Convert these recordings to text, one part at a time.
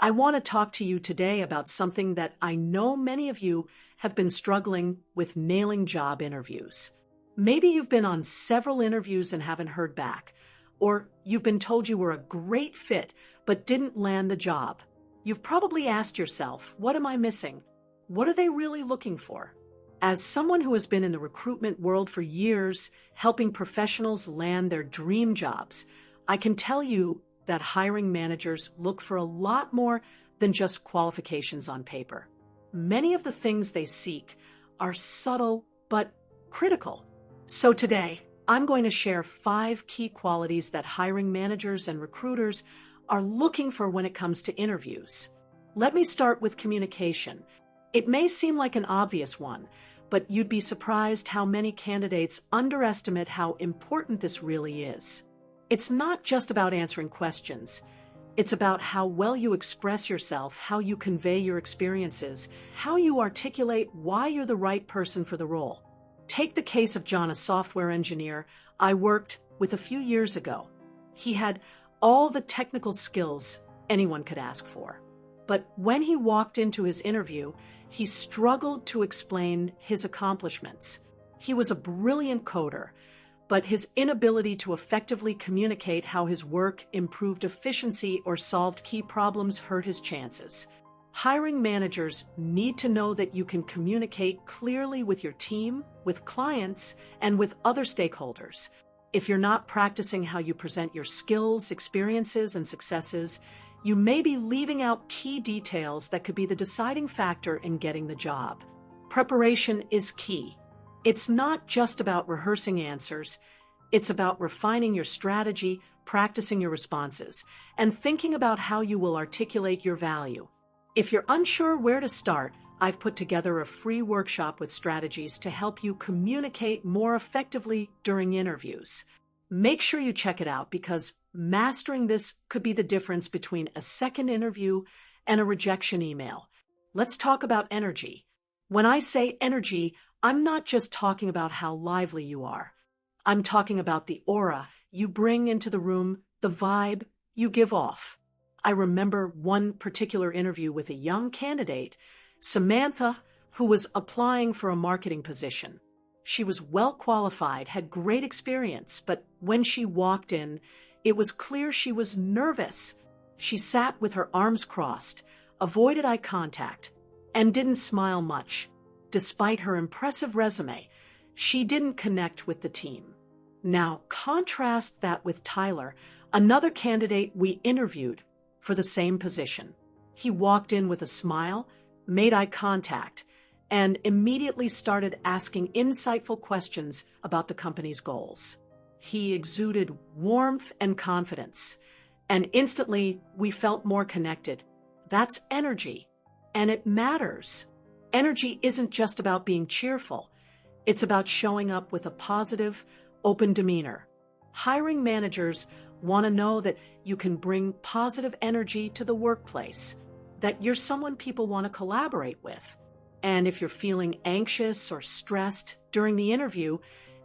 I want to talk to you today about something that I know many of you have been struggling with: nailing job interviews. Maybe you've been on several interviews and haven't heard back, or you've been told you were a great fit but didn't land the job. You've probably asked yourself, what am I missing? What are they really looking for? As someone who has been in the recruitment world for years, helping professionals land their dream jobs, I can tell you that hiring managers look for a lot more than just qualifications on paper. Many of the things they seek are subtle but critical. So today, I'm going to share 5 key qualities that hiring managers and recruiters are looking for when it comes to interviews. Let me start with communication. It may seem like an obvious one, but you'd be surprised how many candidates underestimate how important this really is. It's not just about answering questions. It's about how well you express yourself, how you convey your experiences, how you articulate why you're the right person for the role. Take the case of John, a software engineer I worked with a few years ago. He had all the technical skills anyone could ask for. But when he walked into his interview, he struggled to explain his accomplishments. He was a brilliant coder, but his inability to effectively communicate how his work improved efficiency or solved key problems hurt his chances. Hiring managers need to know that you can communicate clearly with your team, with clients, and with other stakeholders. If you're not practicing how you present your skills, experiences, and successes, you may be leaving out key details that could be the deciding factor in getting the job. Preparation is key. It's not just about rehearsing answers. It's about refining your strategy, practicing your responses, and thinking about how you will articulate your value. If you're unsure where to start, I've put together a free workshop with strategies to help you communicate more effectively during interviews. Make sure you check it out, because mastering this could be the difference between a second interview and a rejection email. Let's talk about energy. When I say energy, I'm not just talking about how lively you are. I'm talking about the aura you bring into the room, the vibe you give off. I remember one particular interview with a young candidate, Samantha, who was applying for a marketing position. She was well qualified, had great experience, but when she walked in, it was clear she was nervous. She sat with her arms crossed, avoided eye contact, and didn't smile much. Despite her impressive resume, she didn't connect with the team. Now, contrast that with Tyler, another candidate we interviewed for the same position. He walked in with a smile, made eye contact, and immediately started asking insightful questions about the company's goals. He exuded warmth and confidence, and instantly we felt more connected. That's energy, and it matters. Energy isn't just about being cheerful. It's about showing up with a positive, open demeanor. Hiring managers want to know that you can bring positive energy to the workplace, that you're someone people want to collaborate with. And if you're feeling anxious or stressed during the interview,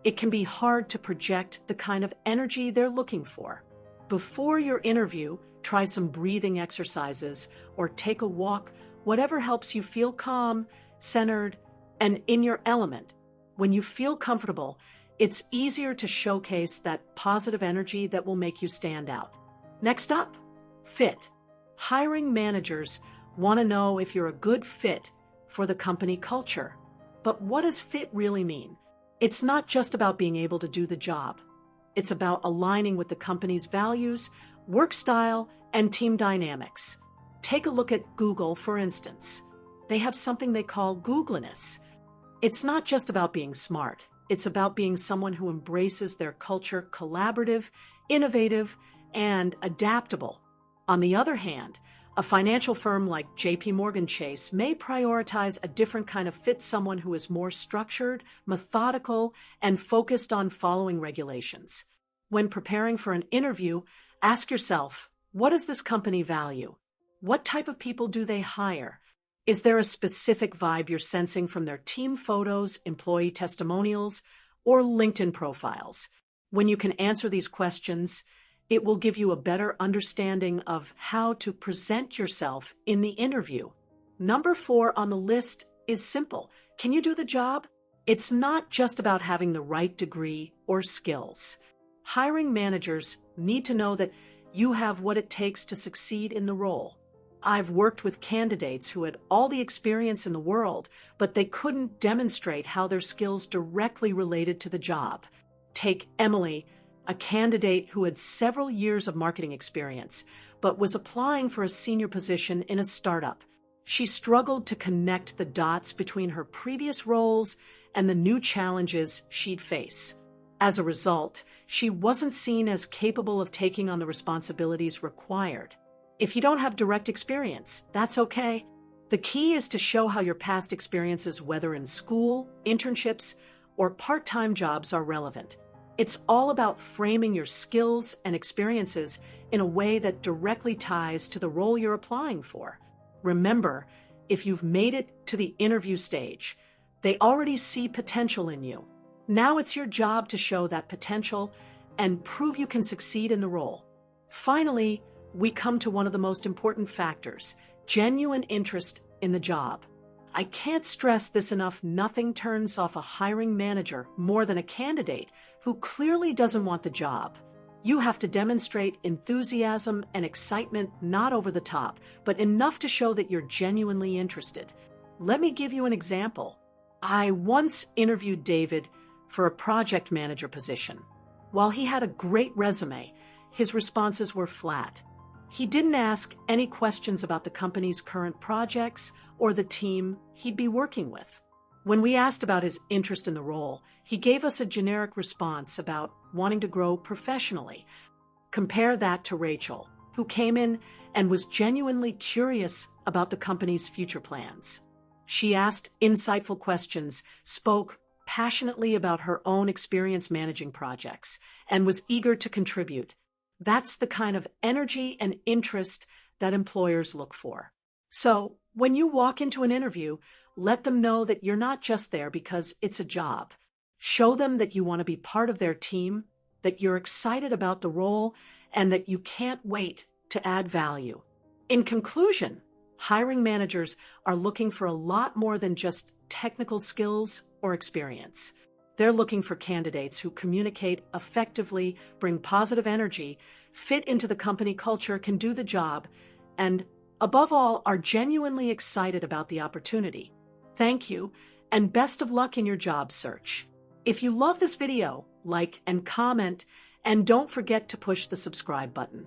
it can be hard to project the kind of energy they're looking for. Before your interview, try some breathing exercises or take a walk, whatever helps you feel calm, centered, and in your element. When you feel comfortable, it's easier to showcase that positive energy that will make you stand out. Next up, fit. Hiring managers want to know if you're a good fit for the company culture. But what does fit really mean? It's not just about being able to do the job. It's about aligning with the company's values, work style, and team dynamics. Take a look at Google, for instance. They have something they call Googliness. It's not just about being smart. It's about being someone who embraces their culture, collaborative, innovative, and adaptable. On the other hand, a financial firm like JP Chase may prioritize a different kind of fit, someone who is more structured, methodical, and focused on following regulations. When preparing for an interview, ask yourself, what does this company value? What type of people do they hire? Is there a specific vibe you're sensing from their team photos, employee testimonials, or LinkedIn profiles? When you can answer these questions, It will give you a better understanding of how to present yourself in the interview. Number 4 on the list is simple. Can you do the job? It's not just about having the right degree or skills. Hiring managers need to know that you have what it takes to succeed in the role. I've worked with candidates who had all the experience in the world, but they couldn't demonstrate how their skills directly related to the job. Take Emily, a candidate who had several years of marketing experience, but was applying for a senior position in a startup. She struggled to connect the dots between her previous roles and the new challenges she'd face. As a result, she wasn't seen as capable of taking on the responsibilities required. If you don't have direct experience, that's okay. The key is to show how your past experiences, whether in school, internships, or part-time jobs, are relevant. It's all about framing your skills and experiences in a way that directly ties to the role you're applying for. Remember, if you've made it to the interview stage, they already see potential in you. Now it's your job to show that potential and prove you can succeed in the role. Finally, we come to one of the most important factors: genuine interest in the job. I can't stress this enough. Nothing turns off a hiring manager more than a candidate who clearly doesn't want the job. You have to demonstrate enthusiasm and excitement, not over the top, but enough to show that you're genuinely interested. Let me give you an example. I once interviewed David for a project manager position. While he had a great resume, his responses were flat. He didn't ask any questions about the company's current projects or the team he'd be working with. When we asked about his interest in the role, he gave us a generic response about wanting to grow professionally. Compare that to Rachel, who came in and was genuinely curious about the company's future plans. She asked insightful questions, spoke passionately about her own experience managing projects, and was eager to contribute. That's the kind of energy and interest that employers look for. So, when you walk into an interview, let them know that you're not just there because it's a job. Show them that you want to be part of their team, that you're excited about the role, and that you can't wait to add value. In conclusion, hiring managers are looking for a lot more than just technical skills or experience. They're looking for candidates who communicate effectively, bring positive energy, fit into the company culture, can do the job, and above all, are genuinely excited about the opportunity. Thank you, and best of luck in your job search. If you love this video, like and comment, and don't forget to push the subscribe button.